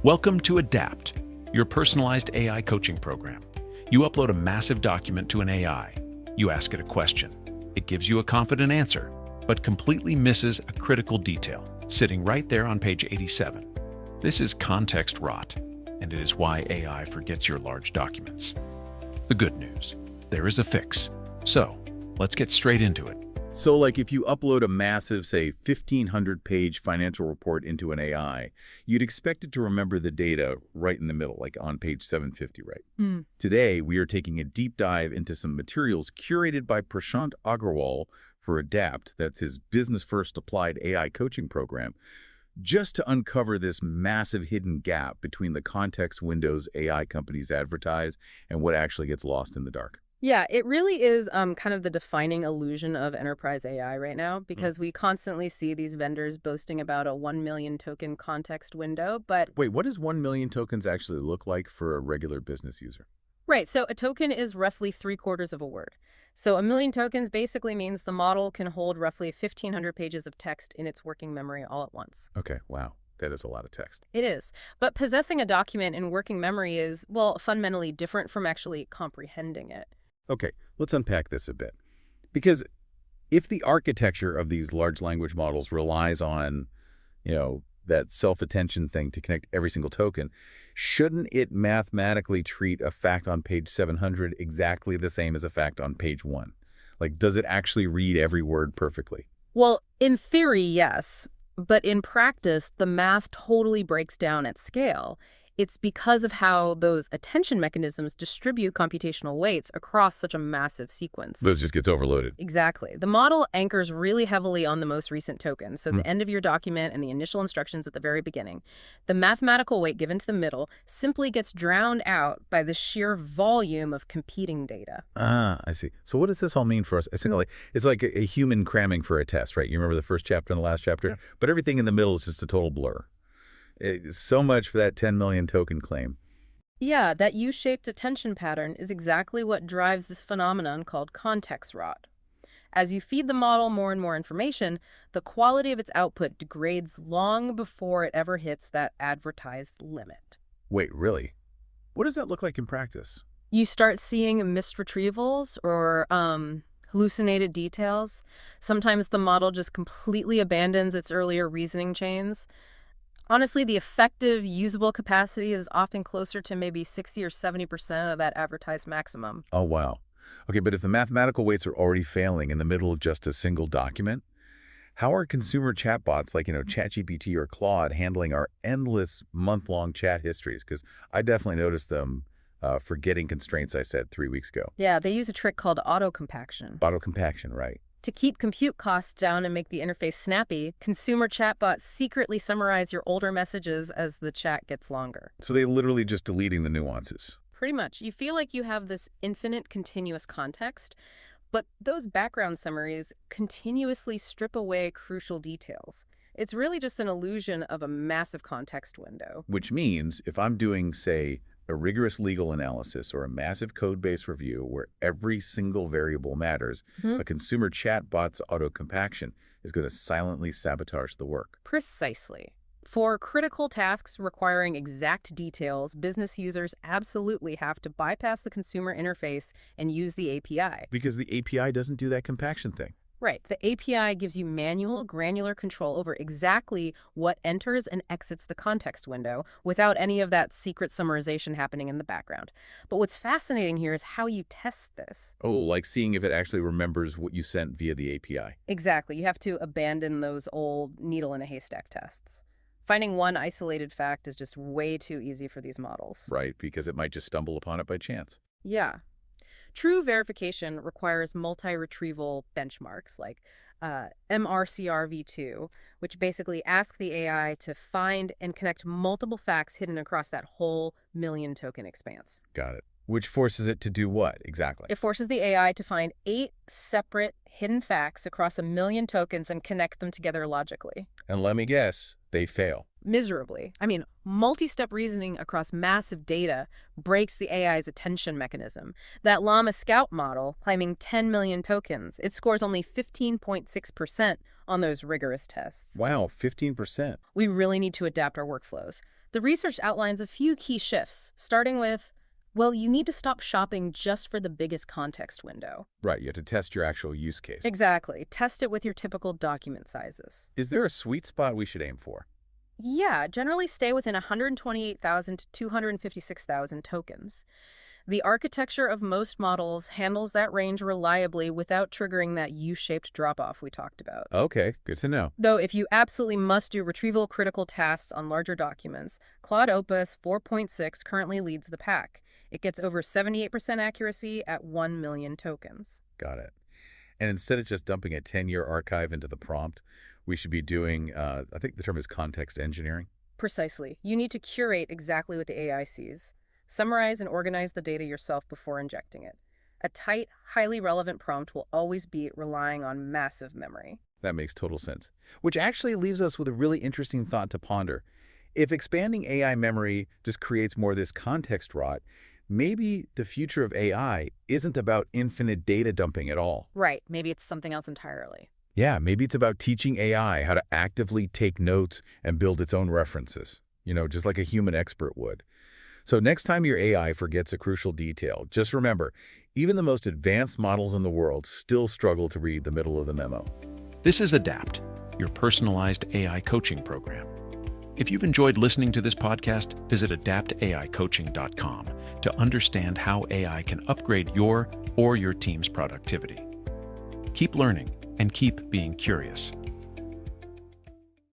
Welcome to A.D.A.P.T, your personalized AI coaching program. You upload a massive document to an AI. You ask it a question. It gives you a confident answer, but completely misses a critical detail, sitting right there on page 87. This is context rot, and it is why AI forgets your large documents. The good news, there is a fix. So, let's get straight into it. So like if you upload a massive, say, 1,500-page financial report into an AI, you'd expect it to remember the data right in the middle, like on page 750, right? Today, we are taking a deep dive into some materials curated by Prashant Agarwal for A.D.A.P.T, that's his business-first applied AI coaching program, just to uncover this massive hidden gap between the context windows AI companies advertise and what actually gets lost in the dark. Yeah, it really is kind of the defining illusion of enterprise AI right now, because we constantly see these vendors boasting about a 1 million token context window, but... Wait, what does 1 million tokens actually look like for a regular business user? Right, so a token is roughly 3/4 of a word. So 1 million tokens basically means the model can hold roughly 1,500 pages of text in its working memory all at once. Okay, wow. That is a lot of text. It is. But possessing a document in working memory is, well, fundamentally different from actually comprehending it. Okay, let's unpack this a bit. Because if the architecture of these large language models relies on, that self-attention thing to connect every single token, shouldn't it mathematically treat a fact on page 700 exactly the same as a fact on page 1? Like, does it actually read every word perfectly? Well, in theory, yes. But in practice, the math totally breaks down at scale. It's because of how those attention mechanisms distribute computational weights across such a massive sequence. Those just gets overloaded. Exactly. The model anchors really heavily on the most recent token, so the end of your document and the initial instructions at the very beginning. The mathematical weight given to the middle simply gets drowned out by the sheer volume of competing data. Ah, I see. So what does this all mean for us? Essentially, it's like a human cramming for a test, right? You remember the first chapter and the last chapter? Yeah. But everything in the middle is just a total blur. So much for that 10 million token claim. Yeah, that U-shaped attention pattern is exactly what drives this phenomenon called context rot. As you feed the model more and more information, the quality of its output degrades long before it ever hits that advertised limit. Wait, really? What does that look like in practice? You start seeing missed retrievals or hallucinated details. Sometimes the model just completely abandons its earlier reasoning chains. Honestly, the effective usable capacity is often closer to maybe 60 or 70% of that advertised maximum. Oh, wow. Okay, but if the mathematical weights are already failing in the middle of just a single document, how are consumer chatbots like, ChatGPT or Claude handling our endless month-long chat histories? Because I definitely noticed them forgetting constraints I said 3 weeks ago. Yeah, they use a trick called auto-compaction. Auto-compaction, right. To keep compute costs down and make the interface snappy, consumer chatbots secretly summarize your older messages as the chat gets longer. So they literally just deleting the nuances. Pretty much. You feel like you have this infinite continuous context, but those background summaries continuously strip away crucial details. It's really just an illusion of a massive context window. Which means if I'm doing, say, a rigorous legal analysis or a massive code-based review where every single variable matters, a consumer chatbot's auto-compaction is going to silently sabotage the work. Precisely. For critical tasks requiring exact details, business users absolutely have to bypass the consumer interface and use the API. Because the API doesn't do that compaction thing. Right. The API gives you manual, granular control over exactly what enters and exits the context window without any of that secret summarization happening in the background. But what's fascinating here is how you test this. Oh, like seeing if it actually remembers what you sent via the API. Exactly. You have to abandon those old needle-in-a-haystack tests. Finding one isolated fact is just way too easy for these models. Right, because it might just stumble upon it by chance. Yeah. True verification requires multi-retrieval benchmarks like MRCRV2, which basically ask the AI to find and connect multiple facts hidden across that whole million token expanse. Got it. Which forces it to do what exactly? It forces the AI to find 8 separate hidden facts across 1 million tokens and connect them together logically. And let me guess, they fail. Miserably. I mean, multi-step reasoning across massive data breaks the AI's attention mechanism. That Llama Scout model, claiming 10 million tokens, it scores only 15.6% on those rigorous tests. Wow, 15%. We really need to adapt our workflows. The research outlines a few key shifts, starting with, well, you need to stop shopping just for the biggest context window. Right, you have to test your actual use case. Exactly. Test it with your typical document sizes. Is there a sweet spot we should aim for? Yeah, generally stay within 128,000 to 256,000 tokens. The architecture of most models handles that range reliably without triggering that U-shaped drop-off we talked about. Okay, good to know. Though if you absolutely must do retrieval-critical tasks on larger documents, Claude Opus 4.6 currently leads the pack. It gets over 78% accuracy at 1 million tokens. Got it. And instead of just dumping a 10-year archive into the prompt, we should be doing, I think the term is context engineering. Precisely. You need to curate exactly what the AI sees. Summarize and organize the data yourself before injecting it. A tight, highly relevant prompt will always beat relying on massive memory. That makes total sense. Which actually leaves us with a really interesting thought to ponder. If expanding AI memory just creates more of this context rot, maybe the future of AI isn't about infinite data dumping at all. Right. Maybe it's something else entirely. Yeah, maybe it's about teaching AI how to actively take notes and build its own references, just like a human expert would. So next time your AI forgets a crucial detail, just remember, even the most advanced models in the world still struggle to read the middle of the memo. This is A.D.A.P.T, your personalized AI coaching program. If you've enjoyed listening to this podcast, visit adaptaicoaching.com to understand how AI can upgrade your or your team's productivity. Keep learning and keep being curious.